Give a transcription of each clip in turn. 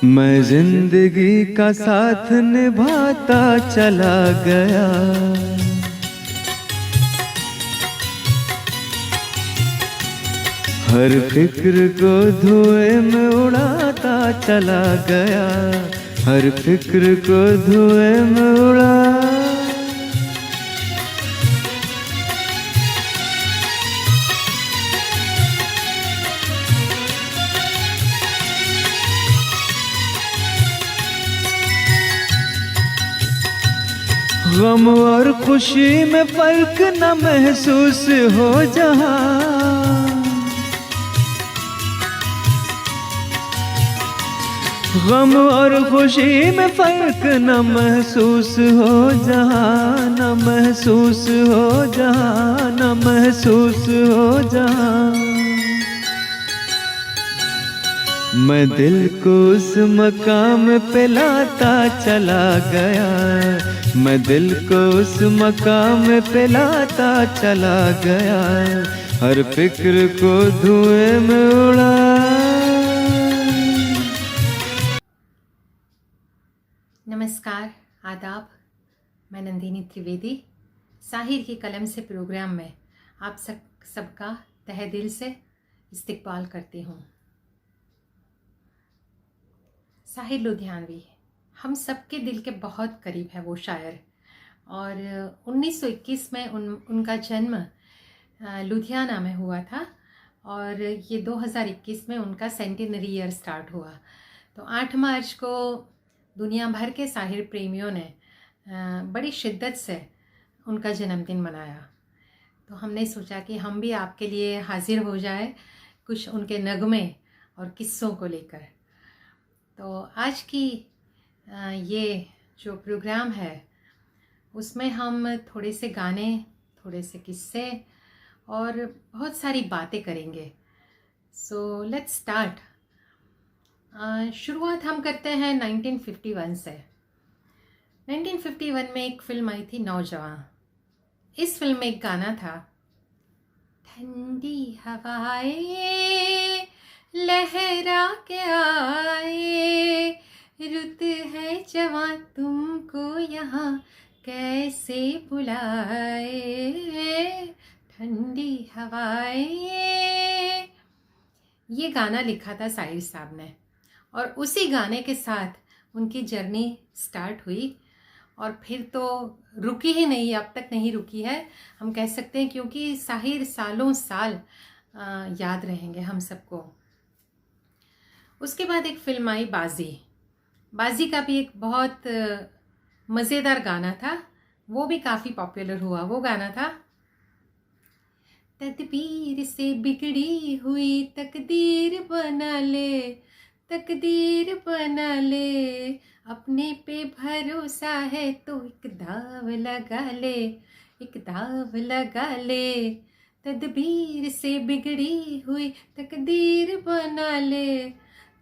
मैं जिंदगी का साथ निभाता चला गया, हर फिक्र को धुएं में उड़ाता चला गया, हर फिक्र को धुएं में उड़ा। गम और खुशी में फर्क न महसूस हो जहां, गम और खुशी में फर्क न महसूस हो जहां, न महसूस हो जहां, न महसूस हो जहां। मैं दिल को उस मकाम पे लाता चला गया, मैं दिल को उस मकाम पे लाता चला गया, हर फिक्र को धुएं में उड़ा। नमस्कार, आदाब। मैं नंदिनी त्रिवेदी साहिर की कलम से प्रोग्राम में आप सबका तहे दिल से इस्तकबाल करती हूँ। साहिर लुधियानवी हम सबके दिल के बहुत करीब है वो शायर, और 1921 में उनका जन्म लुधियाना में हुआ था, और ये 2021 में उनका सेंटिनरी ईयर स्टार्ट हुआ। तो 8 मार्च को दुनिया भर के साहिर प्रेमियों ने बड़ी शिद्दत से उनका जन्मदिन मनाया। तो हमने सोचा कि हम भी आपके लिए हाजिर हो जाए कुछ उनके नगमे और किस्सों को लेकर। तो आज की ये जो प्रोग्राम है उसमें हम थोड़े से गाने, थोड़े से किस्से और बहुत सारी बातें करेंगे। So let's start. शुरुआत हम करते हैं 1951 से। 1951 में एक फिल्म आई थी नौजवान। इस फिल्म में एक गाना था, ठंडी हवाएं लहरा के आए, रुत है जवां तुमको यहाँ कैसे बुलाए, ठंडी हवाएं। ये गाना लिखा था साहिर साहब ने, और उसी गाने के साथ उनकी जर्नी स्टार्ट हुई, और फिर तो रुकी ही नहीं, अब तक नहीं रुकी है हम कह सकते हैं, क्योंकि साहिर सालों साल याद रहेंगे हम सबको। उसके बाद एक फिल्म आई बाजी। बाजी का भी एक बहुत मज़ेदार गाना था, वो भी काफ़ी पॉपुलर हुआ। वो गाना था, तदबीर से बिगड़ी हुई तकदीर बना ले, तकदीर बना ले, अपने पे भरोसा है तो एक दाव लगा ले, एक दाव लगा ले, तदबीर से बिगड़ी हुई तकदीर बना ले,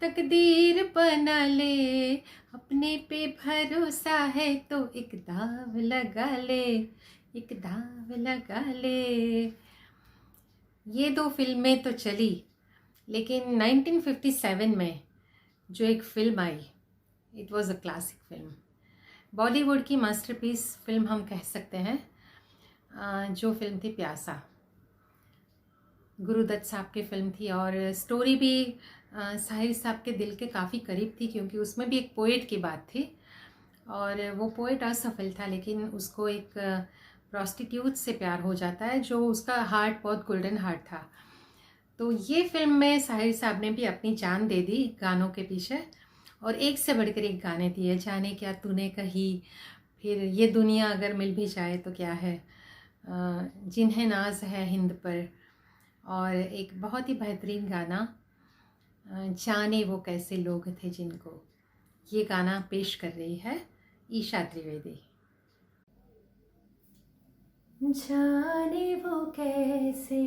तकदीर बना ले, अपने पे भरोसा है तो एक दाव लगा ले, एक दाव लगा ले। ये दो फिल्में तो चली, लेकिन 1957 में जो एक film I, it was a classic film, Bollywood की मास्टरपीस फिल्म हम कह सकते हैं। जो फिल्म थी प्यासा, गुरुदत्त साहब की फिल्म थी, और स्टोरी भी साहिर साहब के दिल के काफ़ी करीब थी, क्योंकि उसमें भी एक पोएट की बात थी, और वो पोएट असफल था, लेकिन उसको एक प्रॉस्टिट्यूट से प्यार हो जाता है, जो उसका हार्ट बहुत गोल्डन हार्ट था। तो ये फिल्म में साहिर साहब ने भी अपनी जान दे दी गानों के पीछे, और एक से बढ़कर एक गाने दिए, जाने क्या तूने कही, फिर ये दुनिया अगर मिल भी जाए तो क्या है, जिन्हें नाज है हिंद पर, और एक बहुत ही बेहतरीन गाना, जाने वो कैसे लोग थे जिनको। ये गाना पेश कर रही है ईशा त्रिवेदी। जाने वो कैसे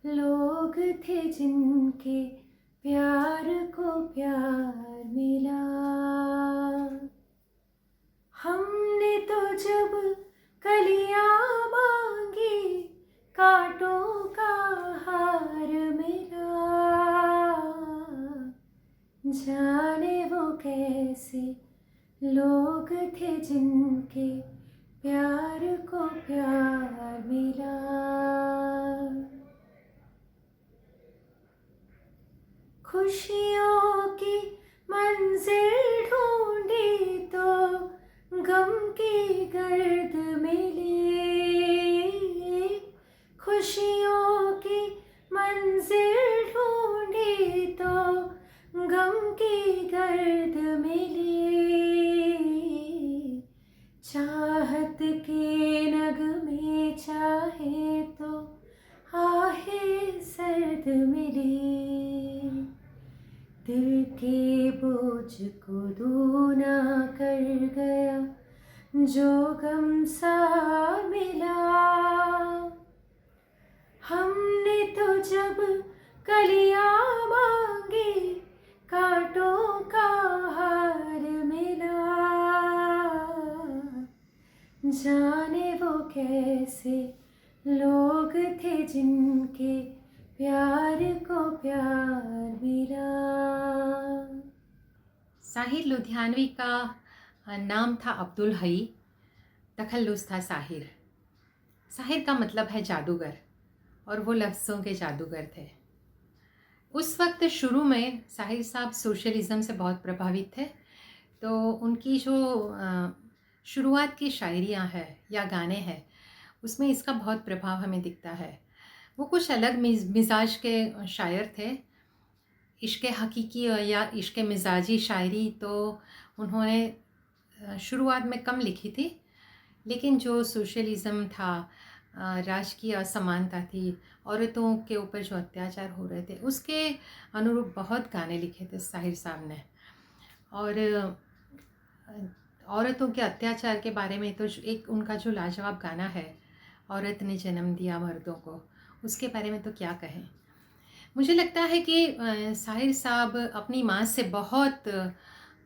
लोग थे जिनके प्यार को प्यार मिला, हमने तो जब कलियां मांगी कांटों का हार मिला, जाने वो लोग थे जिनके प्यार को प्यार मिला। खुशियों की मंजिल ढूंढी तो गम की गर्द मिली। खुशियों की मंजिल ढूंढी तो गम की गर्द मिली। चाहत के नगमे चाहे तो आहें सर्द मिली। दिल के बोझ को दूना कर गया जो गम सा मिला। हमने तो जब कलियां मांगी कांटों का हार मिला। जाने वो कैसे लोग थे जिनके प्यार को प्यार मिला। साहिर लुधियानवी का नाम था अब्दुल हई, तखल्लुस था साहिर। साहिर का मतलब है जादूगर, और वो लफ्ज़ों के जादूगर थे। उस वक्त शुरू में साहिर साहब सोशलिज़म से बहुत प्रभावित थे, तो उनकी जो शुरुआत की शायरियाँ हैं या गाने हैं, उसमें इसका बहुत प्रभाव हमें दिखता है। वो कुछ अलग मिजाज के शायर थे। इश्क़ हकीकी या इश्क़ मिजाजी शायरी तो उन्होंने शुरुआत में कम लिखी थी, लेकिन जो सोशलिज़म था, राजकीय असमानता थी, औरतों के ऊपर जो अत्याचार हो रहे थे, उसके अनुरूप बहुत गाने लिखे थे साहिर साहब ने। और औरतों के अत्याचार के बारे में तो एक उनका जो लाजवाब गाना है, औरत ने जन्म दिया मर्दों को, उसके बारे में तो क्या कहें। मुझे लगता है कि साहिर साहब अपनी माँ से बहुत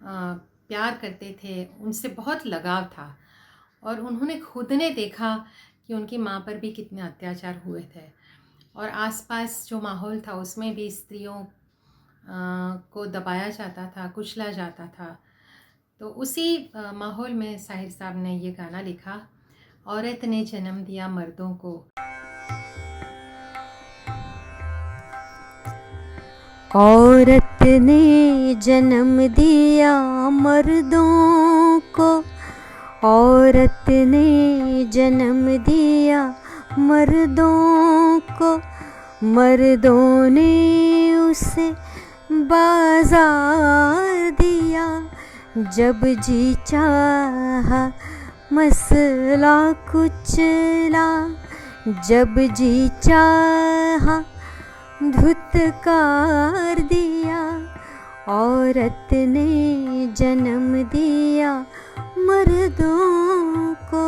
प्यार करते थे, उनसे बहुत लगाव था, और उन्होंने खुद ने देखा कि उनकी माँ पर भी कितने अत्याचार हुए थे, और आसपास जो माहौल था उसमें भी स्त्रियों को दबाया जाता था, कुचला जाता था। तो उसी माहौल में साहिर साहब ने ये गाना लिखा, औरत ने जन्म दिया मर्दों को। औरत ने जन्म दिया मर्दों को, औरत ने जन्म दिया मर्दों को, मर्दों ने उसे बाजार दिया। जब जी चाहा मसला कुचला, जब जी चाहा धुतकार दिया। औरत ने जन्म दिया मर्दों को।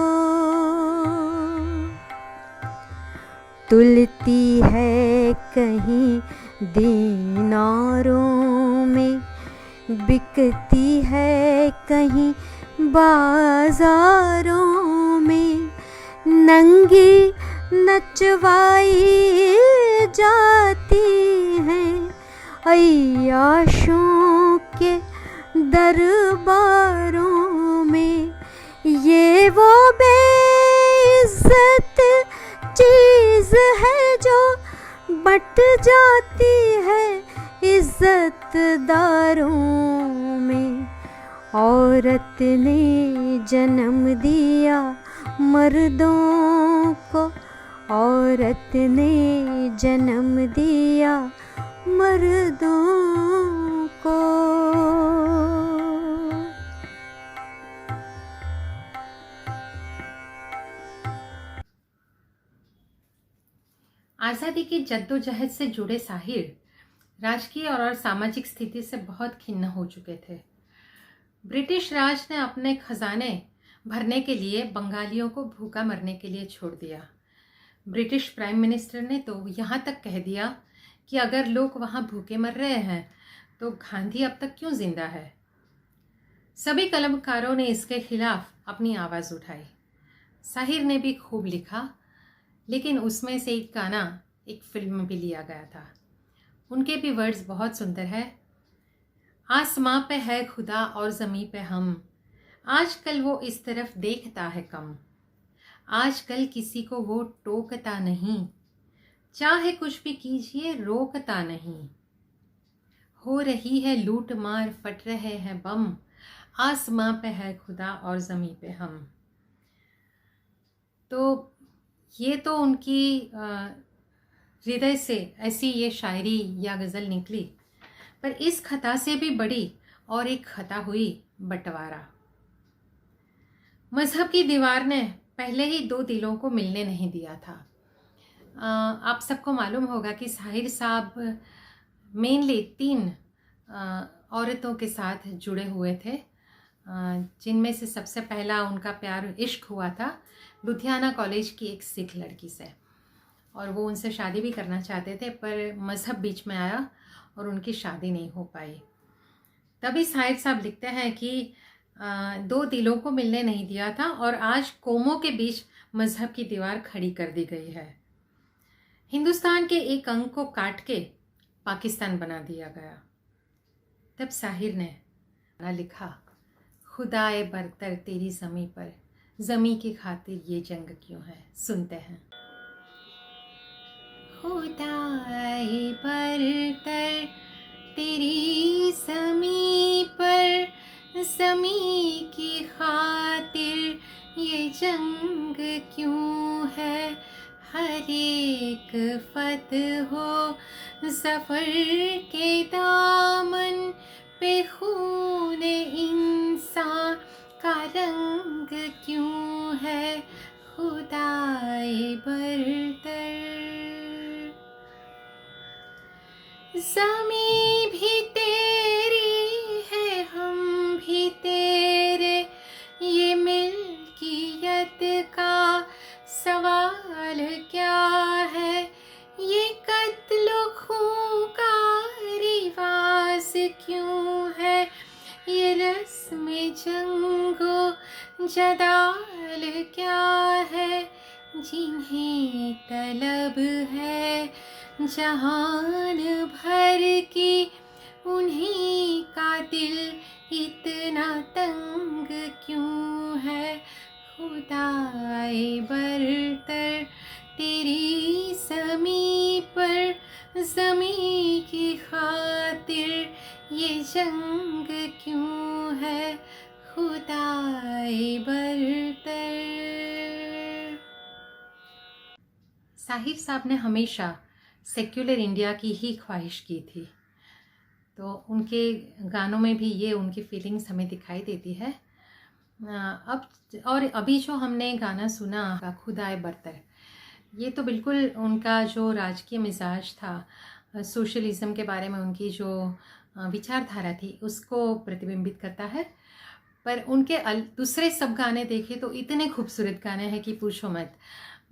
तुलती है कहीं दीनारों में, बिकती है कहीं बाजारों में, नंगी नचवाई जाती हैं अय्याशों के दरबारों में। ये वो बेइज्जत चीज़ है जो बट जाती है इज्जतदारों में। औरत ने जन्म दिया मर्दों को, औरत ने जन्म दिया मर्दों को। आज़ादी की जद्दोजहद से जुड़े साहिर राजकीय और सामाजिक स्थिति से बहुत खिन्न हो चुके थे। ब्रिटिश राज ने अपने खजाने भरने के लिए बंगालियों को भूखा मरने के लिए छोड़ दिया। ब्रिटिश प्राइम मिनिस्टर ने तो यहाँ तक कह दिया कि अगर लोग वहाँ भूखे मर रहे हैं तो गांधी अब तक क्यों जिंदा है। सभी कलमकारों ने इसके खिलाफ अपनी आवाज़ उठाई। साहिर ने भी खूब लिखा, लेकिन उसमें से एक गाना एक फिल्म में भी लिया गया था। उनके भी वर्ड्स बहुत सुंदर है। आसमां पे है खुदा और ज़मीं पे हम, आजकल वो इस तरफ देखता है कम, आजकल किसी को वो टोकता नहीं, चाहे कुछ भी कीजिए रोकता नहीं। हो रही है लूट मार, फट रहे हैं बम, आसमां पे है खुदा और ज़मीं पे हम। तो ये तो उनकी हृदय से ऐसी ये शायरी या गज़ल निकली। पर इस खता से भी बड़ी और एक खता हुई बंटवारा। मज़हब की दीवार ने पहले ही दो दिलों को मिलने नहीं दिया था। आप सबको मालूम होगा कि साहिर साहब मेनली 3 औरतों के साथ जुड़े हुए थे, जिनमें से सबसे पहला उनका प्यार इश्क हुआ था लुधियाना कॉलेज की एक सिख लड़की से, और वो उनसे शादी भी करना चाहते थे, पर मज़हब बीच में आया और उनकी शादी नहीं हो पाई। तभी साहिर साहब लिखते हैं कि 2 दिलों को मिलने नहीं दिया था और आज कौमों के बीच मज़हब की दीवार खड़ी कर दी गई है। हिंदुस्तान के एक अंग को काट के पाकिस्तान बना दिया गया। तब साहिर ने लिखा, खुदाए बरतर तेरी ज़मीं पर, ज़मीं की खातिर ये जंग क्यों है। सुनते हैं। खुदाए बरतर तेरी ज़मीं पर, ज़मीं की खातिर ये जंग क्यों है। हर एक फतह हो ज़फ़र के दामन पे, खून इंसान का रंग क्यों है। खुदाए बरतर ज़मीं भी तेरी है, हम भी तेरे, ये मिल्कियत का सवाल क्या है। ये कत्ल खून का रिवाज क्यों है। ये रस्म जंगो जदाल क्या है। जिन्हें तलब है जहान भर की, उन्हीं का दिल इतना तंग क्यों है। खुदाए बरतर तेरी ज़मीं पर, ज़मीं की खातिर ये जंग क्यों है। खुदाए बरतर। साहिर साहब ने हमेशा सेक्युलर इंडिया की ही ख्वाहिश की थी, तो उनके गानों में भी ये उनकी फीलिंग्स हमें दिखाई देती है। अब और अभी जो हमने गाना सुना खुदाए बरतर, ये तो बिल्कुल उनका जो राजकीय मिजाज था, सोशलिज़म के बारे में उनकी जो विचारधारा थी, उसको प्रतिबिंबित करता है। पर उनके दूसरे सब गाने देखे तो इतने खूबसूरत गाने हैं कि पूछो मत।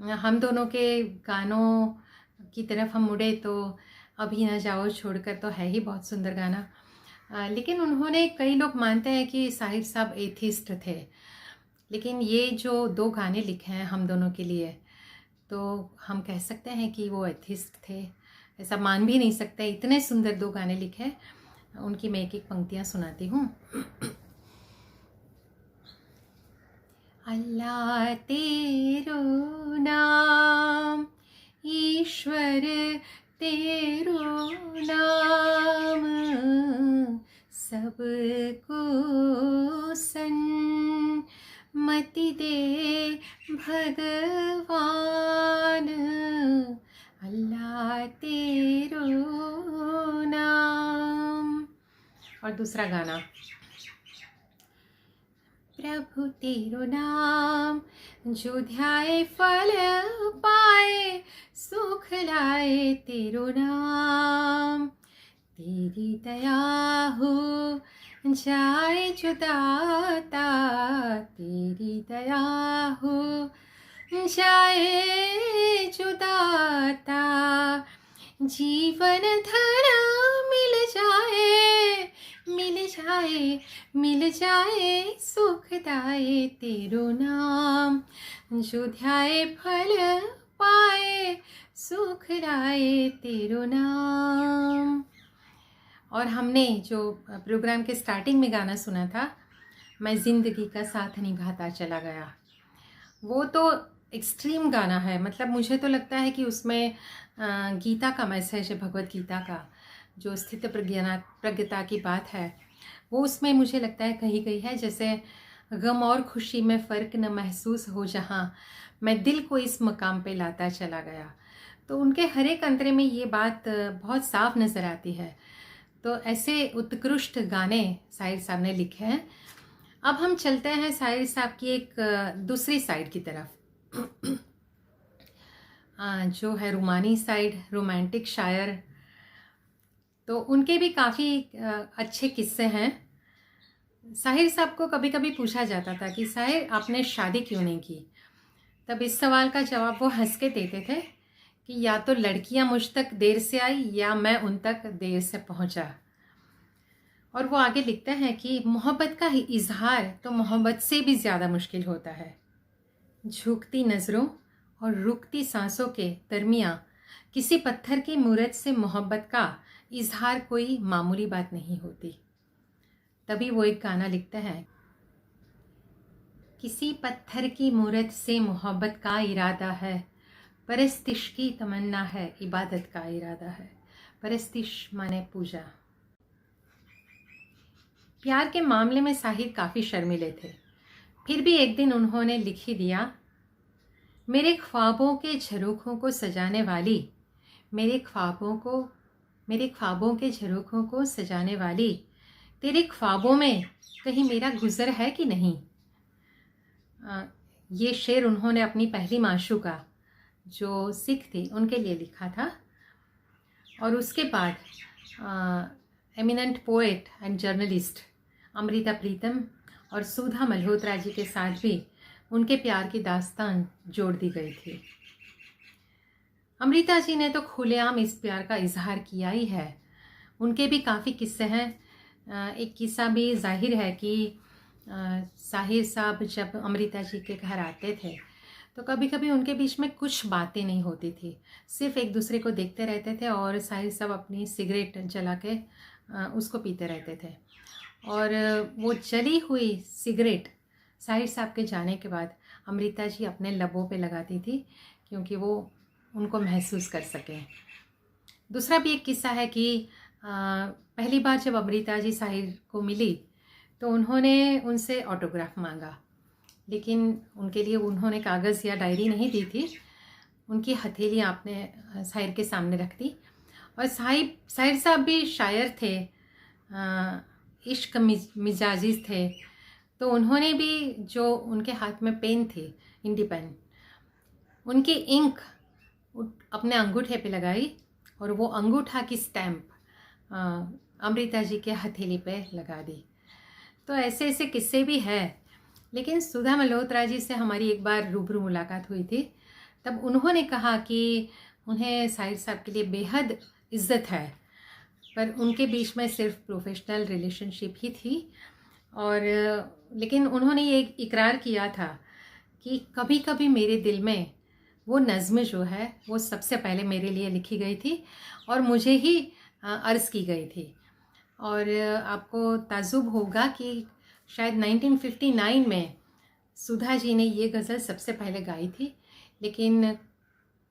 हम दोनों के गानों की तरफ हम मुड़े तो अभी न जाओ छोड़कर तो है ही बहुत सुंदर गाना। लेकिन उन्होंने, कई लोग मानते हैं कि साहिर साहब एथिस्ट थे, लेकिन ये जो 2 गाने लिखे हैं हम दोनों के लिए, तो हम कह सकते हैं कि वो एथिस्ट थे। ऐसा मान भी नहीं सकते, इतने सुंदर 2 गाने लिखे। उनकी मैं एक पंक्तियाँ सुनाती हूँ। अल्लाह तेरो नाम, ईश्वर तेरो नाम, सबको सन्मति दे भगवान। अल्लाह तेरो नाम। और दूसरा गाना, प्रभु तेरो नाम जो ध्याए फल पाए, सुख लाए तेरो नाम। तेरी दया हो जाए जो दाता, तेरी दया हो जाए जो दाता। जीवन धन मिल जाए, मिल जाए, मिल जाए सुखदाए तेरो नाम। जो ध्याए फल पाए, सुख लाए तेरो नाम। और हमने जो प्रोग्राम के स्टार्टिंग में गाना सुना था, मैं ज़िंदगी का साथ निभाता चला गया। वो तो एक्सट्रीम गाना है, मतलब मुझे तो लगता है कि उसमें गीता का मैसेज है, भगवत गीता का जो स्थित प्रज्ञता की बात है वो उसमें मुझे लगता है कही गई है। जैसे गम और खुशी में फ़र्क न महसूस हो जहाँ, मैं दिल को इस मकाम पे लाता चला गया। तो उनके हर एक अंतरे में ये बात बहुत साफ नज़र आती है। तो ऐसे उत्कृष्ट गाने शाहिर साहब ने लिखे हैं। अब हम चलते हैं शाहिर साहब की एक दूसरी साइड की तरफ, जो है रूमानी साइड, रोमांटिक शायर। तो उनके भी काफ़ी अच्छे किस्से हैं। शाहिर साहब को कभी कभी पूछा जाता था कि शाहिर आपने शादी क्यों नहीं की, तब इस सवाल का जवाब वो हंस के देते थे कि या तो लड़कियां मुझ तक देर से आई या मैं उन तक देर से पहुंचा। और वो आगे लिखते हैं कि मोहब्बत का इजहार तो मोहब्बत से भी ज़्यादा मुश्किल होता है। झुकती नज़रों और रुकती सांसों के दरमियाँ किसी पत्थर की मूरत से मोहब्बत का इजहार कोई मामूली बात नहीं होती। तभी वो एक गाना लिखते हैं, किसी पत्थर की मूरत से मोहब्बत का इरादा है, परस्तिश की तमन्ना है, इबादत का इरादा है। परस्तिश माने पूजा। प्यार के मामले में शाहिर काफ़ी शर्मीले थे, फिर भी एक दिन उन्होंने लिख ही दिया, मेरे ख्वाबों के झरोखों को सजाने वाली, मेरे ख्वाबों के झरोखों को सजाने वाली, तेरे ख्वाबों में कहीं मेरा गुज़र है कि नहीं। ये शेर उन्होंने अपनी पहली माशूका जो सिख थी उनके लिए लिखा था। और उसके बाद eminent poet and journalist Amrita Pritam और सुधा मल्होत्रा जी के साथ भी उनके प्यार की दास्तान जोड़ दी गई थी। अमृता जी ने तो खुलेआम इस प्यार का इजहार किया ही है। उनके भी काफ़ी किस्से हैं। एक किस्सा भी जाहिर है कि शाहिर साहब जब अमृता जी के घर आते थे तो कभी कभी उनके बीच में कुछ बातें नहीं होती थी, सिर्फ एक दूसरे को देखते रहते थे और शाहिर साहब अपनी सिगरेट जला के उसको पीते रहते थे। और वो जली हुई सिगरेट शाहिर साहब के जाने के बाद अमृता जी अपने लबों पे लगाती थी क्योंकि वो उनको महसूस कर सकें। दूसरा भी एक किस्सा है कि पहली बार जब अमृता जी शाहिर को मिली तो उन्होंने उनसे ऑटोग्राफ मांगा, लेकिन उनके लिए उन्होंने कागज़ या डायरी नहीं दी थी, उनकी हथेली आपने शाहिर के सामने रख दी। और शाहिर साहब भी शायर थे, इश्क मिजाजी थे, तो उन्होंने भी जो उनके हाथ में पेन थी, इंडी पेन, उनकी इंक अपने अंगूठे पे लगाई और वो अंगूठा की स्टैम्प अमृता जी के हथेली पे लगा दी। तो ऐसे ऐसे किस्से भी हैं। लेकिन सुधा मल्होत्रा जी से हमारी एक बार रूबरू मुलाकात हुई थी, तब उन्होंने कहा कि उन्हें शाहिर साहब के लिए बेहद इज़्ज़त है, पर उनके बीच में सिर्फ प्रोफेशनल रिलेशनशिप ही थी। और लेकिन उन्होंने ये इकरार किया था कि कभी कभी मेरे दिल में वो नज़्म जो है वो सबसे पहले मेरे लिए लिखी गई थी और मुझे ही अर्ज़ की गई थी। और आपको ताज्जुब होगा कि शायद 1959 में सुधा जी ने ये गज़ल सबसे पहले गाई थी, लेकिन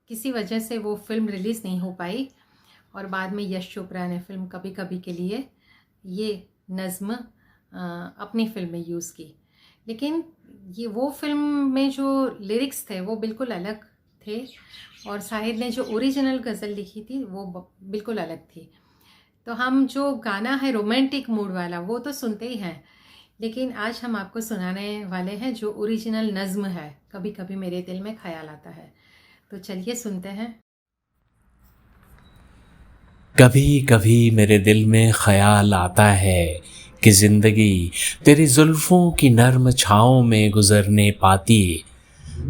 किसी वजह से वो फ़िल्म रिलीज़ नहीं हो पाई और बाद में यश चोपड़ा ने फ़िल्म कभी कभी के लिए ये नज़्म अपनी फ़िल्म में यूज़ की। लेकिन ये वो फ़िल्म में जो लिरिक्स थे वो बिल्कुल अलग थे और शाहिर ने जो ओरिजिनल गज़ल लिखी थी वो बिल्कुल अलग थी। तो हम जो गाना है रोमांटिक मूड वाला वो तो सुनते ही हैं, लेकिन आज हम आपको सुनाने वाले हैं जो ओरिजिनल नज़्म है, कभी कभी मेरे दिल में ख्याल आता है। तो चलिए सुनते हैं। कभी कभी मेरे दिल में ख्याल आता है कि ज़िंदगी तेरी जुल्फ़ों की नर्म छाँव में गुज़रने पाती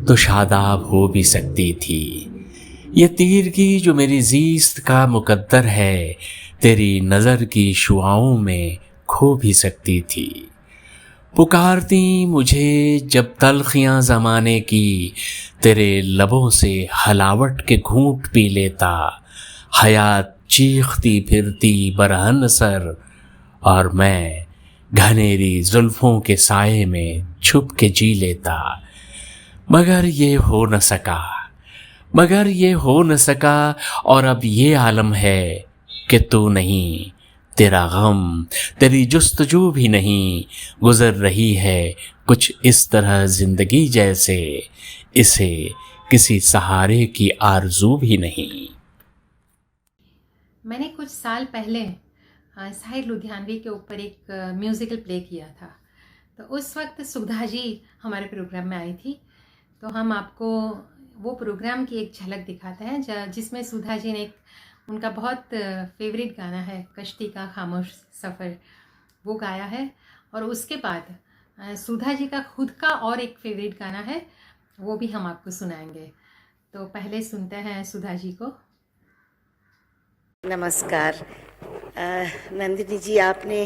तो शादाब हो भी सकती थी। ये तीर की जो मेरी ज़ीस्त का मुकद्दर है तेरी नज़र की शुआओं में खो भी सकती थी। पुकारती मुझे जब तलखियाँ ज़माने की तेरे लबों से हलावट के घूंट पी लेता, हयात चीखती फिरती बरहन सर और मैं घनेरी जुल्फों के साये में छुप के जी लेता, मगर ये हो न सका, मगर ये हो न सका। और अब ये आलम है कि तू नहीं, तेरा गम, तेरी जुस्तजू भी नहीं। गुजर रही है कुछ इस तरह जिंदगी जैसे, इसे किसी सहारे की आरजू भी नहीं। मैंने कुछ साल पहले साहिर लुधियानवी के ऊपर एक म्यूज़िकल प्ले किया था। तो उस वक्त सुधा जी हमारे प्रोग्राम में आई थी। तो हम आपको वो प्रोग्राम की एक झलक दिखाते हैं जिसमें सुधा जी ने उनका बहुत फेवरेट गाना है कश्ती का खामोश सफ़र, वो गाया है। और उसके बाद सुधा जी का खुद का और एक फेवरेट गाना है, वो भी हम आपको सुनाएंगे। तो पहले सुनते हैं सुधा जी को। नमस्कार। नंदिनी जी, आपने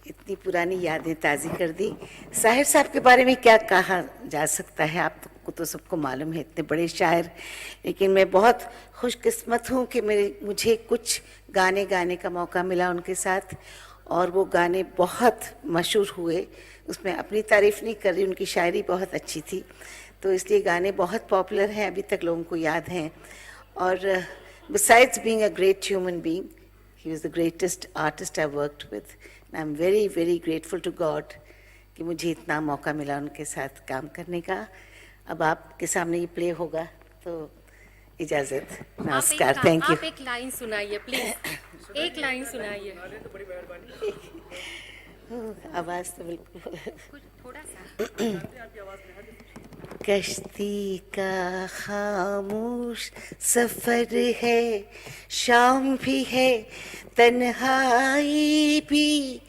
इतनी पुरानी यादें ताज़ी कर दी। साहिर साहब के बारे में क्या कहा जा सकता है, आपको तो सबको मालूम है, इतने बड़े शायर। लेकिन मैं बहुत खुशकिस्मत हूँ कि मुझे कुछ गाने गाने का मौका मिला उनके साथ, और वो गाने बहुत मशहूर हुए। उसमें अपनी तारीफ़ नहीं कर रही, उनकी शायरी बहुत अच्छी थी, तो इसलिए गाने बहुत पॉपुलर हैं, अभी तक लोगों को याद हैं। और besides being a great human being, he was the greatest artist I worked with. And I'm very, very grateful to God कि मुझे इतना मौका मिला उनके साथ काम करने का। अब आपके सामने ये प्ले होगा, तो इजाज़त, नमस्कार, थैंक यू। आप एक लाइन सुनाइए प्लीज, एक लाइन सुनाइए। आवाज़ तो बिल्कुल थोड़ा सा। कश्ती का खामोश सफ़र है, शाम भी है तन्हाई भी,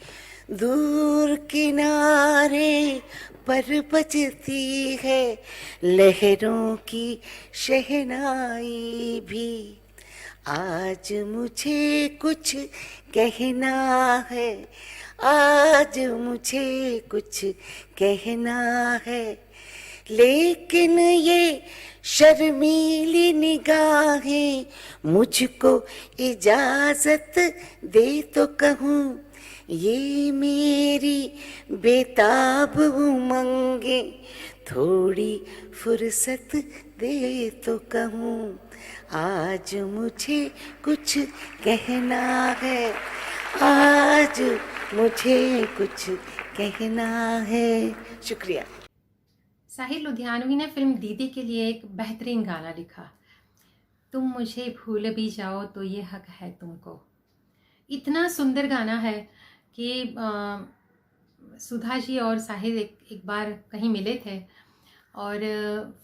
दूर किनारे पर बजती है लहरों की शहनाई भी। आज मुझे कुछ कहना है, आज मुझे कुछ कहना है, लेकिन ये शर्मीली निगाहें मुझको इजाज़त दे तो कहूँ, ये मेरी बेताब उमंगें थोड़ी फुर्सत दे तो कहूँ। आज मुझे कुछ कहना है, आज मुझे कुछ कहना है। शुक्रिया। साहिर लुधियानवी ने फिल्म दीदी के लिए एक बेहतरीन गाना लिखा, तुम मुझे भूल भी जाओ तो ये हक है तुमको। इतना सुंदर गाना है कि सुधा जी और साहिर एक बार कहीं मिले थे, और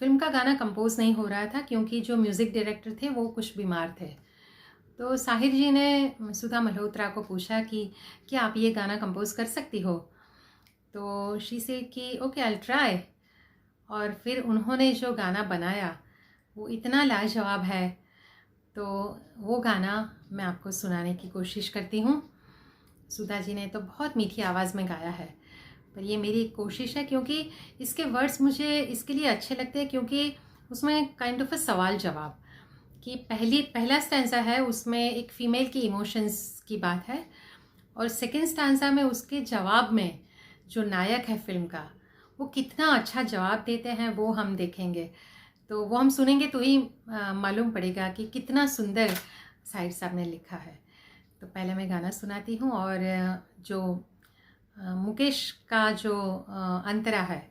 फिल्म का गाना कंपोज नहीं हो रहा था क्योंकि जो म्यूज़िक डायरेक्टर थे वो कुछ बीमार थे। तो साहिर जी ने सुधा मल्होत्रा को पूछा कि क्या आप ये गाना कंपोज कर सकती हो। तो शी से कि ओके आई विल ट्राई। और फिर उन्होंने जो गाना बनाया वो इतना लाजवाब है, तो वो गाना मैं आपको सुनाने की कोशिश करती हूँ। सुधा जी ने तो बहुत मीठी आवाज़ में गाया है, पर ये मेरी कोशिश है क्योंकि इसके वर्ड्स मुझे इसके लिए अच्छे लगते हैं क्योंकि उसमें काइंड ऑफ अ सवाल जवाब कि पहला स्टैंजा है, उसमें एक फ़ीमेल की इमोशंस की बात है, और सेकेंड स्टैंजा में उसके जवाब में जो नायक है फिल्म का वो कितना अच्छा जवाब देते हैं वो हम देखेंगे। तो वो हम सुनेंगे तो ही मालूम पड़ेगा कि कितना सुंदर साहिर साहब ने लिखा है। तो पहले मैं गाना सुनाती हूँ, और जो मुकेश का जो अंतरा है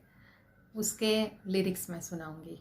उसके लिरिक्स मैं सुनाऊंगी।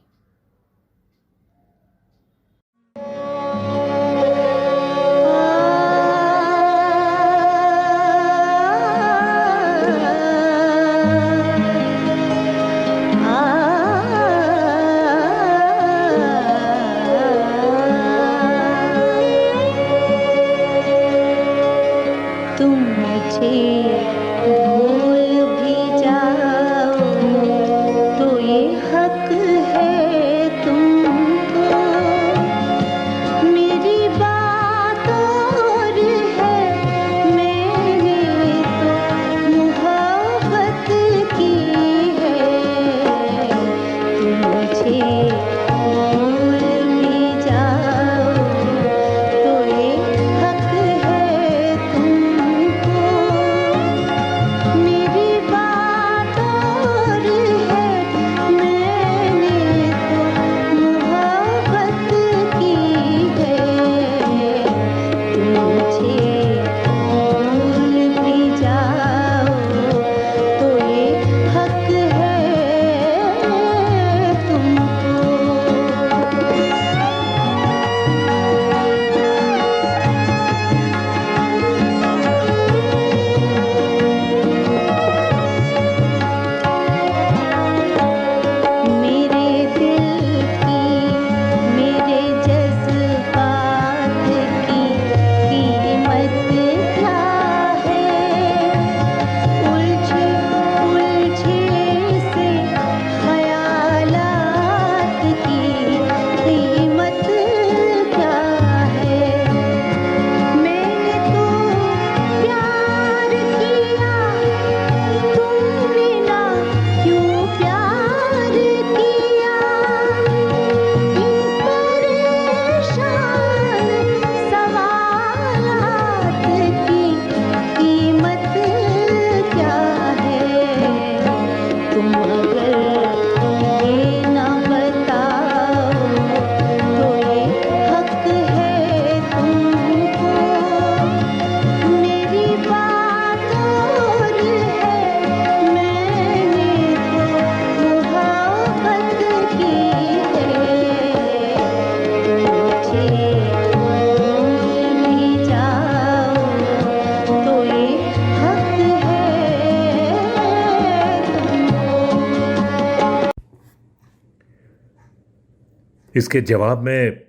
इसके जवाब में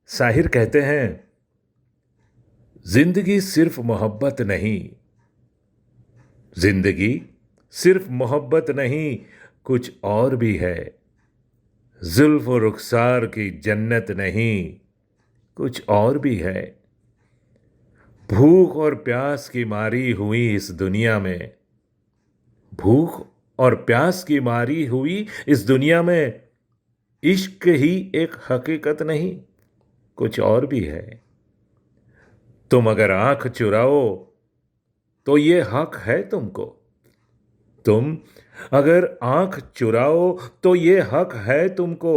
साहिर कहते हैं, जिंदगी सिर्फ मोहब्बत नहीं, जिंदगी सिर्फ मोहब्बत नहीं, कुछ और भी है। जुल्फ और रुखसार की जन्नत नहीं, कुछ और भी है। भूख और प्यास की मारी हुई इस दुनिया में, भूख और प्यास की मारी हुई इस दुनिया में, इश्क ही एक हकीकत नहीं, कुछ और भी है। तुम अगर आंख चुराओ तो ये हक है तुमको, तुम अगर आंख चुराओ तो ये हक है तुमको।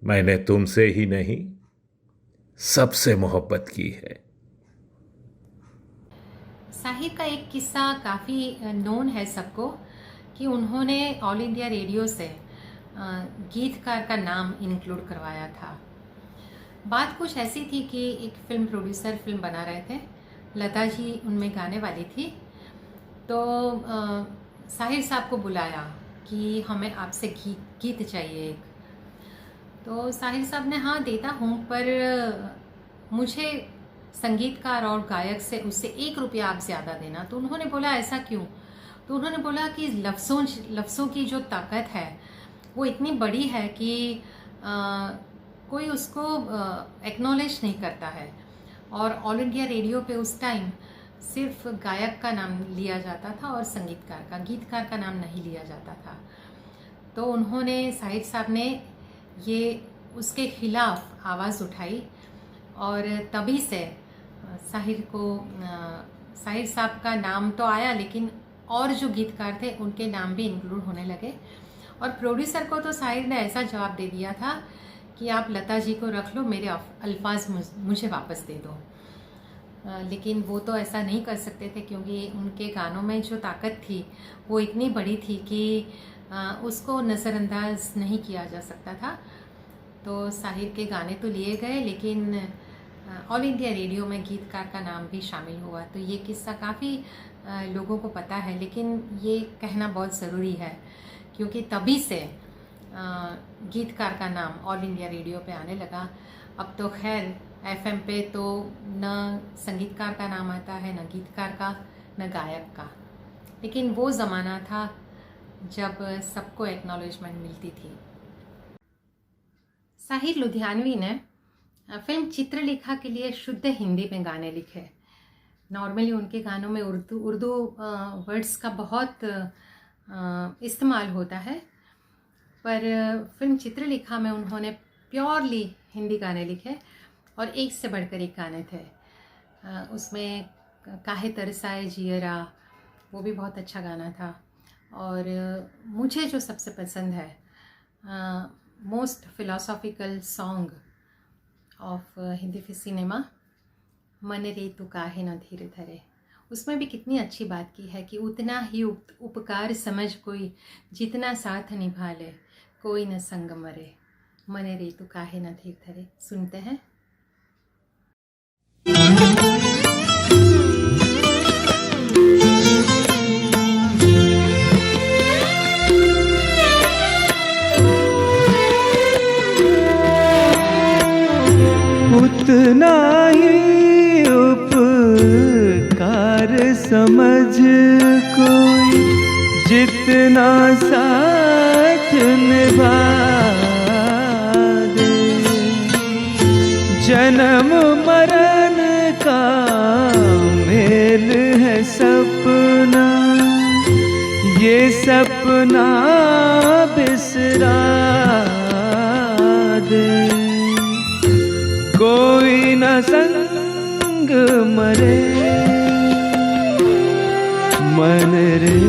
मैंने तुमसे ही नहीं, सबसे मोहब्बत की है। साहिर का एक किस्सा काफ़ी नोन है सबको कि उन्होंने ऑल इंडिया रेडियो से गीतकार का नाम इंक्लूड करवाया था। बात कुछ ऐसी थी कि एक फिल्म प्रोड्यूसर फिल्म बना रहे थे, लता जी उनमें गाने वाली थी, तो साहिर साहब को बुलाया कि हमें आपसे गीत चाहिए एक। तो साहिर साहब ने हाँ देता हूँ, पर मुझे संगीतकार और गायक से उससे 1 रुपया आप ज़्यादा देना। तो उन्होंने बोला ऐसा क्यों? तो उन्होंने बोला कि लफ्ज़ों की जो ताकत है वो इतनी बड़ी है कि कोई उसको एक्नॉलेज नहीं करता है। और ऑल इंडिया रेडियो पे उस टाइम सिर्फ गायक का नाम लिया जाता था और संगीतकार का, गीतकार का नाम नहीं लिया जाता था। तो उन्होंने, साहिर साहब ने ये उसके खिलाफ आवाज़ उठाई और तभी से साहिर साहब का नाम तो आया, लेकिन और जो गीतकार थे उनके नाम भी इंक्लूड होने लगे। और प्रोड्यूसर को तो साहिर ने ऐसा जवाब दे दिया था कि आप लता जी को रख लो, मेरे अल्फाज मुझे वापस दे दो। लेकिन वो तो ऐसा नहीं कर सकते थे क्योंकि उनके गानों में जो ताकत थी वो इतनी बड़ी थी कि उसको नज़रअंदाज नहीं किया जा सकता था। तो साहिर के गाने तो लिए गए, लेकिन ऑल इंडिया रेडियो में गीतकार का नाम भी शामिल हुआ। तो ये किस्सा काफ़ी लोगों को पता है, लेकिन ये कहना बहुत ज़रूरी है क्योंकि तभी से गीतकार का नाम ऑल इंडिया रेडियो पे आने लगा। अब तो खैर एफएम पे तो न संगीतकार का नाम आता है, न गीतकार का, न गायक का, लेकिन वो ज़माना था जब सबको एक्नॉलेजमेंट मिलती थी। साहिर लुधियानवी ने फिल्म चित्रलेखा के लिए शुद्ध हिंदी में गाने लिखे। नॉर्मली उनके गानों में उर्दू वर्ड्स का बहुत इस्तेमाल होता है, पर फिल्म चित्रलेखा में उन्होंने प्योरली हिंदी गाने लिखे और एक से बढ़कर एक गाने थे। उसमें काहे तरसाए जियरा, वो भी बहुत अच्छा गाना था। और मुझे जो सबसे पसंद है, most philosophical song of Hindi cinema, मन रे तू काहे न धीर धरे। उसमें भी कितनी अच्छी बात की है कि उतना ही उपकार समझ कोई, जितना साथ निभा ले कोई न संग मरे, मन रे तू काहे न धीर धरे। सुनते हैं। उतना ही उपकार समझ कोई, जितना साथ निभा दे। जन्म मरण का मेल है सपना, ये सपना बिसरा दे। कोई न संग मरे, मन रे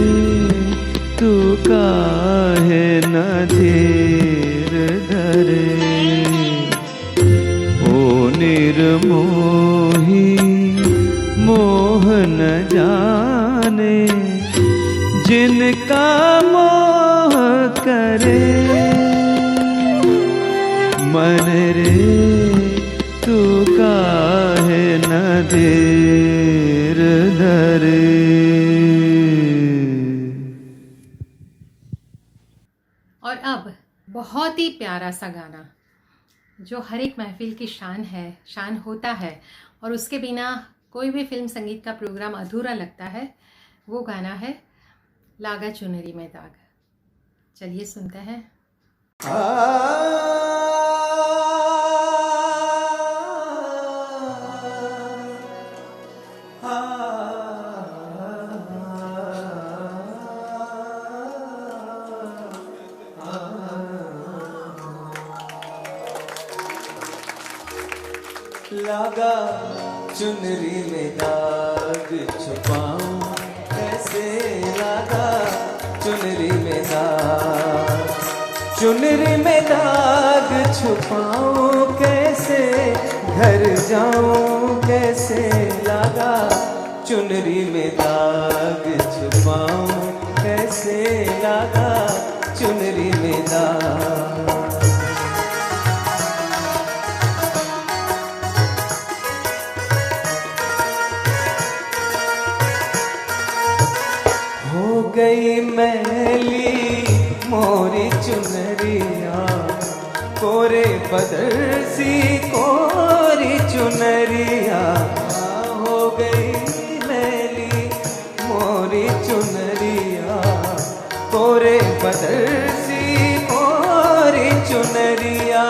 तू काहे न धीर धरे। ओ निर्मोही मोह न जाने, जिनका मोह करे। मन रे तू काहे न धीर धरे। और अब बहुत ही प्यारा सा गाना जो हर एक महफिल की शान होता है, और उसके बिना कोई भी फिल्म संगीत का प्रोग्राम अधूरा लगता है, वो गाना है लागा चुनरी में दाग। चलिए सुनते हैं। लागा चुनरी में दाग छुपाऊं कैसे, लागा चुनरी में दाग, चुनरी में दाग छुपाऊं कैसे, घर जाऊं कैसे, लागा चुनरी में दाग छुपाऊं कैसे, लागा चुनरी में दाग। हो गई मैली मोरी चुनरिया, कोरे बदर सी कोरी चुनरिया, हो गई मैली मोरी चुनरिया, कोरे बदर सी कोरी चुनरिया,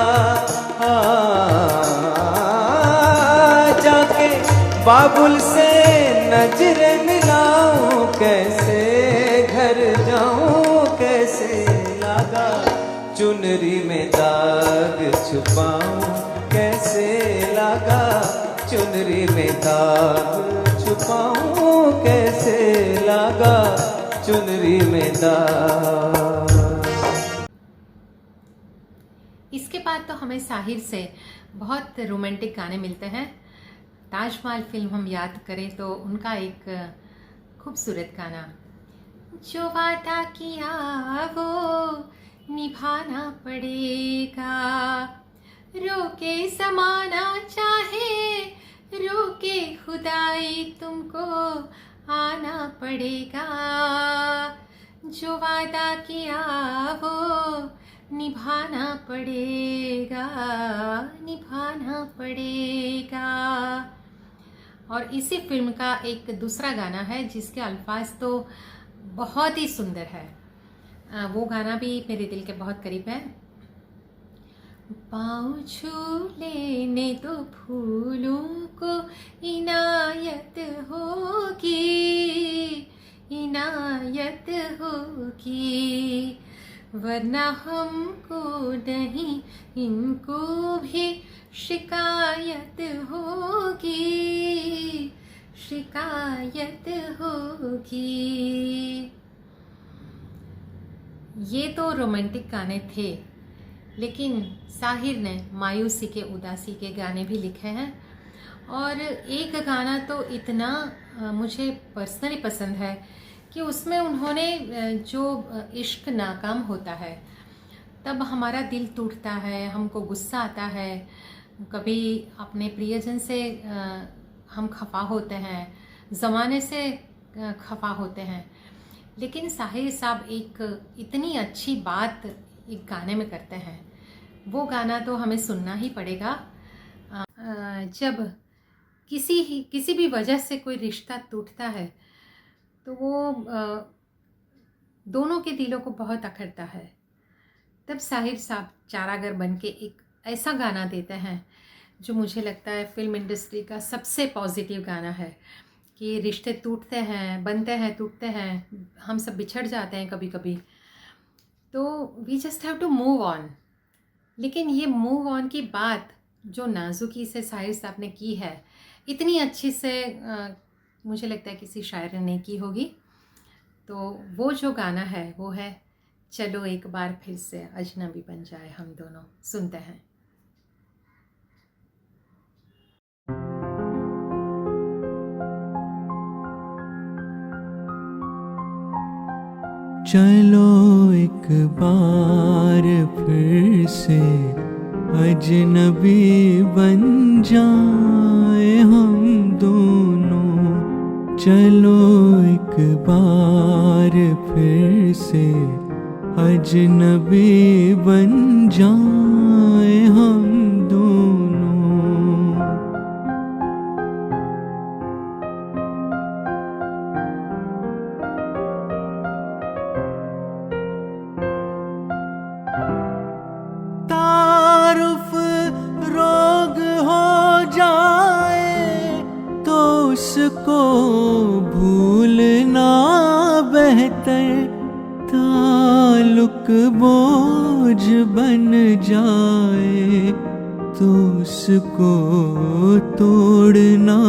जाके बाबुल से नजर मिलाऊं कैसे, घर जाऊं कैसे, लागा चुनरी में दाग छुपाऊं कैसे, लागा चुनरी में दाग छुपाऊं कैसे, लागा चुनरी में दाग। इसके बाद तो हमें साहिर से बहुत रोमांटिक गाने मिलते हैं। ताजमहल फिल्म हम याद करें तो उनका एक खूबसूरत गाना, जो वादा किया वो निभाना पड़ेगा, रोके ज़माना चाहे रोके खुदाई तुमको आना पड़ेगा, जो वादा किया वो निभाना पड़ेगा, निभाना पड़ेगा। और इसी फिल्म का एक दूसरा गाना है जिसके अल्फाज तो बहुत ही सुंदर है, वो गाना भी मेरे दिल के बहुत करीब है। पाँव छू लेने तो फूलों को इनायत होगी, इनायत होगी, वरना हमको नहीं इनको भी शिकायत होगी, शिकायत होगी। ये तो रोमांटिक गाने थे, लेकिन साहिर ने मायूसी के, उदासी के गाने भी लिखे हैं। और एक गाना तो इतना मुझे पर्सनली पसंद है कि उसमें उन्होंने जो इश्क नाकाम होता है तब हमारा दिल टूटता है, हमको गुस्सा आता है, कभी अपने प्रियजन से हम खफा होते हैं, ज़माने से खफा होते हैं, लेकिन साहिर साहब एक इतनी अच्छी बात एक गाने में करते हैं, वो गाना तो हमें सुनना ही पड़ेगा। जब किसी भी वजह से कोई रिश्ता टूटता है तो वो दोनों के दिलों को बहुत अखरता है, तब साहिर साहब चारागर बन के एक ऐसा गाना देते हैं जो मुझे लगता है फिल्म इंडस्ट्री का सबसे पॉजिटिव गाना है कि रिश्ते टूटते हैं, बनते हैं, टूटते हैं, हम सब बिछड़ जाते हैं कभी कभी, तो we just have to move on. लेकिन ये मूव ऑन की बात जो नाजुकी से साहिर साहब ने की है, इतनी अच्छी से मुझे लगता है किसी शायर ने नहीं की होगी। तो वो जो गाना है वो है चलो एक बार फिर से अजनबी बन जाए हम दोनों। सुनते हैं। चलो एक बार फिर से अजनबी बन जाए हम दोनों, चलो एक बार फिर से अजनबी बन जाए हम बेहतर ताल्लुक बोझ बन जाए तो उसको तोड़ना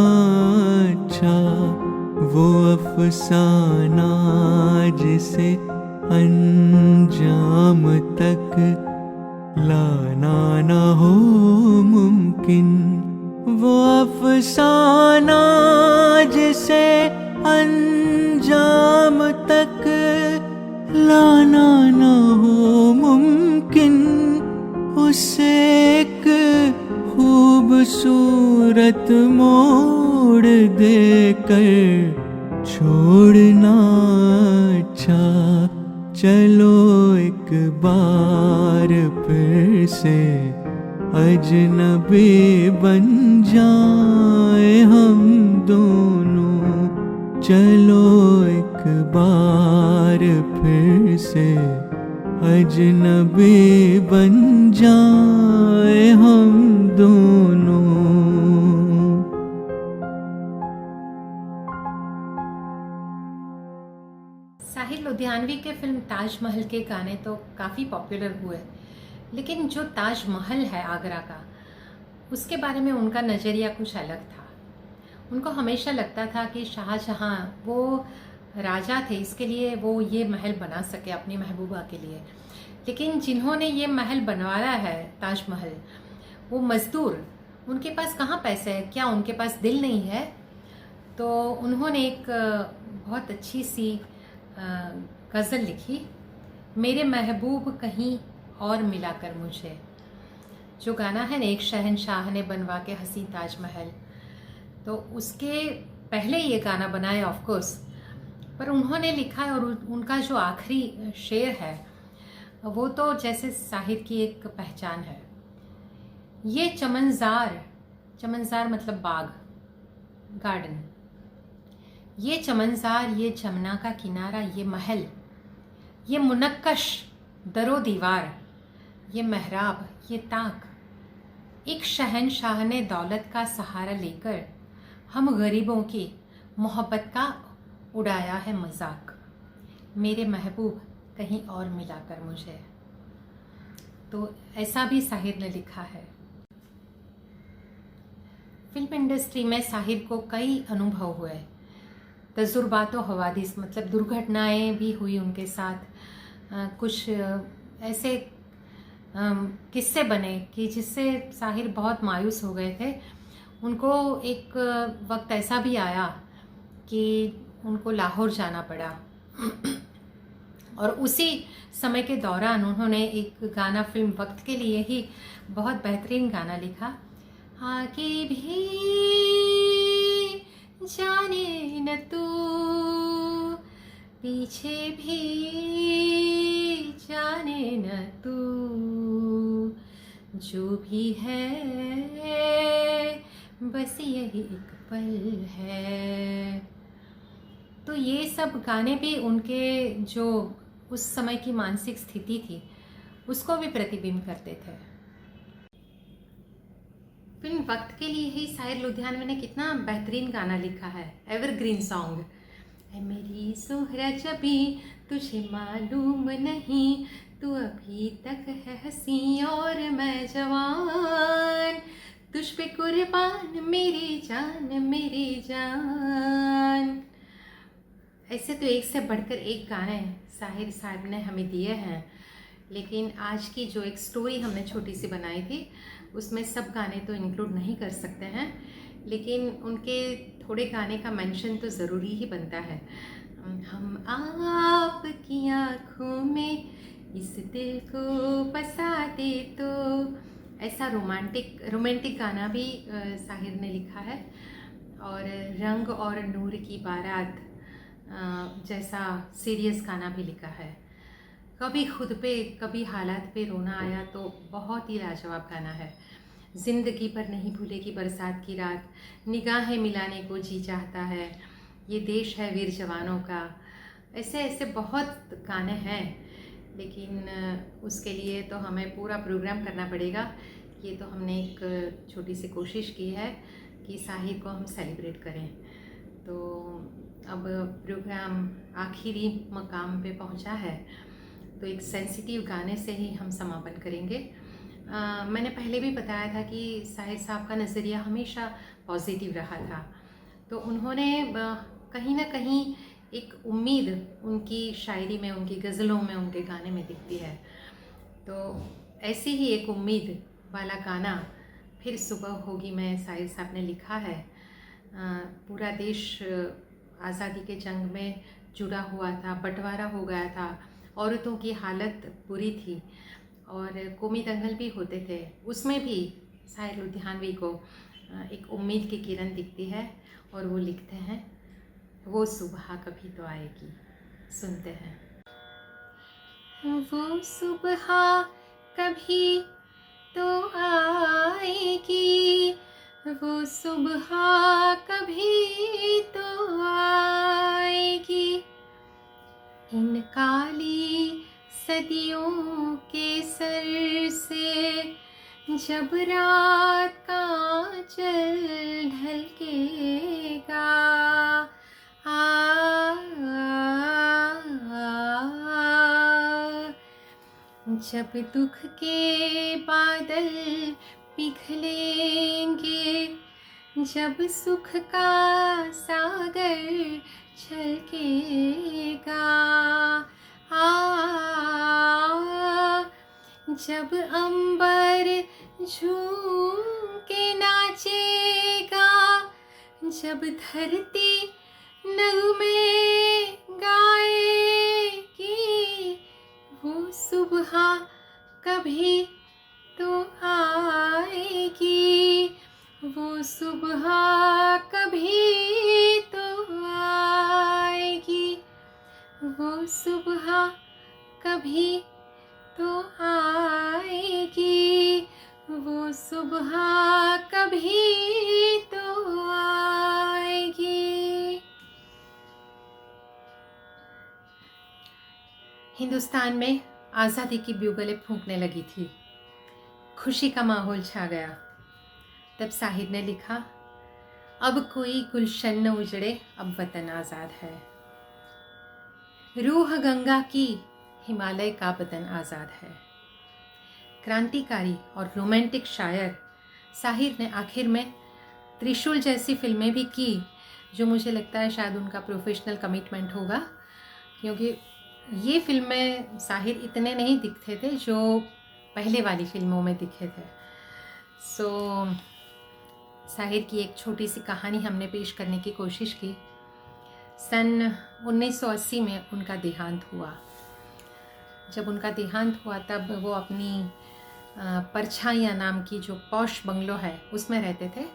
अच्छा। वो अफसाना जिसे अंजाम तक लाना ना हो मुमकिन, वो अफसाना जिसे अंजाम तक लाना ना हो मुमकिन, उसे एक खूबसूरत मोड़ देकर छोड़ना अच्छा। चलो एक बार फिर से अजनबी बन जाए हम दोनों, चलो एक बार फिर से अजनबी बन जाए हम दोनों। साहिर लुधियानवी के फिल्म ताजमहल के गाने तो काफ़ी पॉपुलर हुए, लेकिन जो ताजमहल है आगरा का, उसके बारे में उनका नज़रिया कुछ अलग था। उनको हमेशा लगता था कि शाहजहां वो राजा थे, इसके लिए वो ये महल बना सके अपनी महबूबा के लिए, लेकिन जिन्होंने ये महल बनवाया है ताजमहल, वो मज़दूर, उनके पास कहाँ पैसे है, क्या उनके पास दिल नहीं है? तो उन्होंने एक बहुत अच्छी सी गज़ल लिखी, मेरे महबूब कहीं और मिला कर मुझे। जो गाना है ना, एक शहंशाह ने बनवा के हंसी ताजमहल, तो उसके पहले ये गाना बनाया ऑफ कोर्स, पर उन्होंने लिखा है। और उनका जो आखिरी शेर है वो तो जैसे साहिर की एक पहचान है। ये चमनज़ार, चमनज़ार मतलब बाग, गार्डन, ये चमनज़ार, ये जमुना का किनारा, ये महल, ये मुनक्कश दरो दीवार, ये महराब, ये ताक, एक शहंशाह ने दौलत का सहारा लेकर हम गरीबों की मोहब्बत का उड़ाया है मजाक। मेरे महबूब कहीं और मिलाकर मुझे। तो ऐसा भी साहिर ने लिखा है। फिल्म इंडस्ट्री में साहिर को कई अनुभव हुए, तजुर्बात व हवादिस, मतलब दुर्घटनाएं भी हुई उनके साथ। कुछ ऐसे किस्से बने कि जिससे साहिर बहुत मायूस हो गए थे। उनको एक वक्त ऐसा भी आया कि उनको लाहौर जाना पड़ा, और उसी समय के दौरान उन्होंने एक गाना फिल्म वक्त के लिए ही बहुत बेहतरीन गाना लिखा, आगे भी जाने न तू, पीछे भी जाने न तू, जो भी है बस यही एक पल है। तो ये सब गाने भी उनके जो उस समय की मानसिक स्थिति थी उसको भी प्रतिबिंब करते थे। फिल्म वक्त के लिए ही साहिर लुधियानवी ने कितना बेहतरीन गाना लिखा है, एवरग्रीन सॉन्ग। ऐ मेरी सोहरा जबी तुझे मालूम नहीं, तू अभी तक है हंसी और मैं जवान, तुझ पे कुर्बान मेरी जान। ऐसे तो एक से बढ़कर एक गाने साहिर साहब ने हमें दिए हैं, लेकिन आज की जो एक स्टोरी हमने छोटी सी बनाई थी उसमें सब गाने तो इंक्लूड नहीं कर सकते हैं, लेकिन उनके थोड़े गाने का मेंशन तो ज़रूरी ही बनता है। हम आपकी आँखों में इस दिल को बसा दे, तो ऐसा रोमांटिक गाना भी साहिर ने लिखा है। और रंग और नूर की बारात जैसा सीरियस गाना भी लिखा है। कभी खुद पे कभी हालात पे रोना आया, तो बहुत ही लाजवाब गाना है। ज़िंदगी पर नहीं भूलेगी बरसात की रात, निगाहें मिलाने को जी चाहता है, ये देश है वीर जवानों का। ऐसे ऐसे बहुत गाने हैं, लेकिन उसके लिए तो हमें पूरा प्रोग्राम करना पड़ेगा। ये तो हमने एक छोटी सी कोशिश की है कि साहिर को हम सेलिब्रेट करें। तो अब प्रोग्राम आखिरी मकाम पे पहुंचा है, तो एक सेंसिटिव गाने से ही हम समापन करेंगे। मैंने पहले भी बताया था कि साहिर साहब का नज़रिया हमेशा पॉजिटिव रहा था, तो उन्होंने कहीं ना कहीं एक उम्मीद उनकी शायरी में, उनकी गज़लों में, उनके गाने में दिखती है। तो ऐसी ही एक उम्मीद वाला गाना फिर सुबह होगी में साहिर साहब ने लिखा है। पूरा देश आज़ादी के जंग में जुड़ा हुआ था, बंटवारा हो गया था, औरतों की हालत बुरी थी और कौमी दंगल भी होते थे। उसमें भी साहिर लुधियानवी को एक उम्मीद की किरण दिखती है और वो लिखते हैं, वो सुबह कभी तो आएगी। सुनते हैं। वो सुबह कभी तो आएगी, वो सुबह कभी तो आएगी, इन काली सदियों के सर से जब रात का आंचल ढलकेगा। जब दुख के बादल पिघलेंगे, जब सुख का सागर छलकेगा, जब अंबर झूम के नाचेगा, जब धरती नगमे गाएगी, वो सुबह कभी तो आएगी, वो सुबह कभी तो आएगी, वो सुबह कभी तो आएगी, वो सुबह कभी तो आएगी। हिंदुस्तान में आज़ादी की ब्यूगलें फूंकने लगी थी, खुशी का माहौल छा गया। तब साहिर ने लिखा, अब कोई गुलशन न उजड़े, अब वतन आज़ाद है। रूह गंगा की, हिमालय का बदन आज़ाद है। क्रांतिकारी और रोमांटिक शायर साहिर ने आखिर में त्रिशूल जैसी फिल्में भी की, जो मुझे लगता है शायद उनका प्रोफेशनल कमिटमेंट होगा, क्योंकि ये फिल्में साहिर इतने नहीं दिखते थे जो पहले वाली फिल्मों में दिखे थे। साहिर की एक छोटी सी कहानी हमने पेश करने की कोशिश की। सन 1980 में उनका देहांत हुआ। जब उनका देहांत हुआ तब वो अपनी परछाइयाँ नाम की जो पॉश बंगलो है उसमें रहते थे।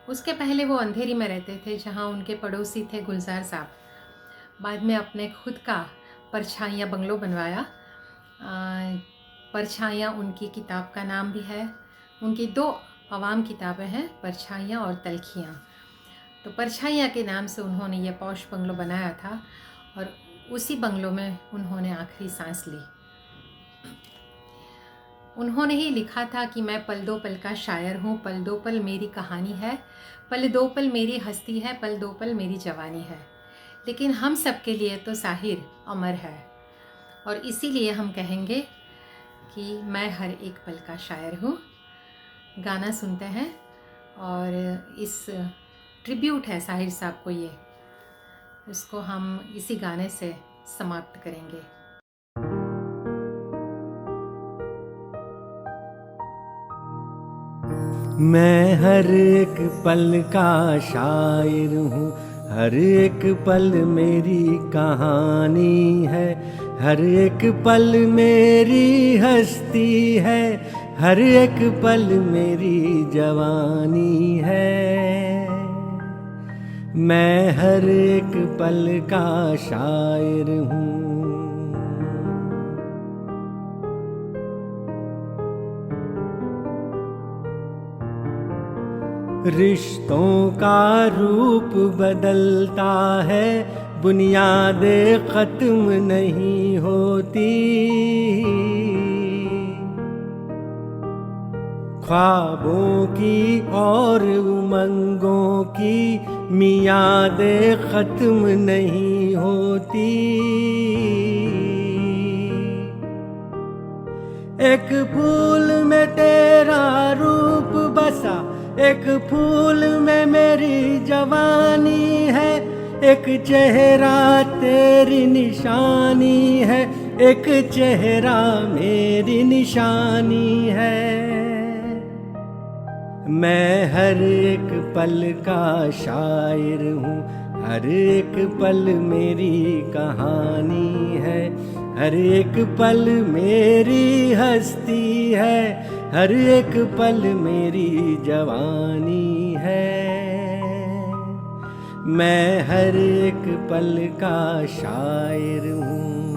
उसके पहले वो अंधेरी में रहते थे, जहाँ उनके पड़ोसी थे गुलजार साहब। बाद में अपने खुद का परछाइयाँ बंगलो बनवाया। परछाइयाँ उनकी किताब का नाम भी है। उनकी 2 अवाम किताबें हैं, परछाइयाँ और तलखियाँ। तो परछाइयाँ के नाम से उन्होंने ये पॉश बंगलो बनाया था और उसी बंगलो में उन्होंने आखिरी सांस ली। उन्होंने ही लिखा था कि मैं पल दो पल का शायर हूँ, पल दो पल मेरी कहानी है, पल दो पल मेरी हस्ती है, पल दो पल मेरी जवानी है। लेकिन हम सब के लिए तो साहिर अमर है और इसीलिए हम कहेंगे कि मैं हर एक पल का शायर हूँ। गाना सुनते हैं और इस ट्रिब्यूट है साहिर साहब को, ये उसको हम इसी गाने से समाप्त करेंगे। मैं हर एक पल का शायर हूँ, हर एक पल मेरी कहानी है, हर एक पल मेरी हस्ती है, हर एक पल मेरी जवानी है। मैं हर एक पल का शायर हूँ। रिश्तों का रूप बदलता है, बुनियादें ख़त्म नहीं होती। ख्वाबों की और उमंगों की मियादें खत्म नहीं होती। एक फूल में तेरा रूप बसा, एक फूल में मेरी जवानी है, एक चेहरा तेरी निशानी है, एक चेहरा मेरी निशानी है। मैं हर एक पल का शायर हूँ, हर एक पल मेरी कहानी है, हर एक पल मेरी हस्ती है, हर एक पल मेरी जवानी है। मैं हर एक पल का शायर हूँ।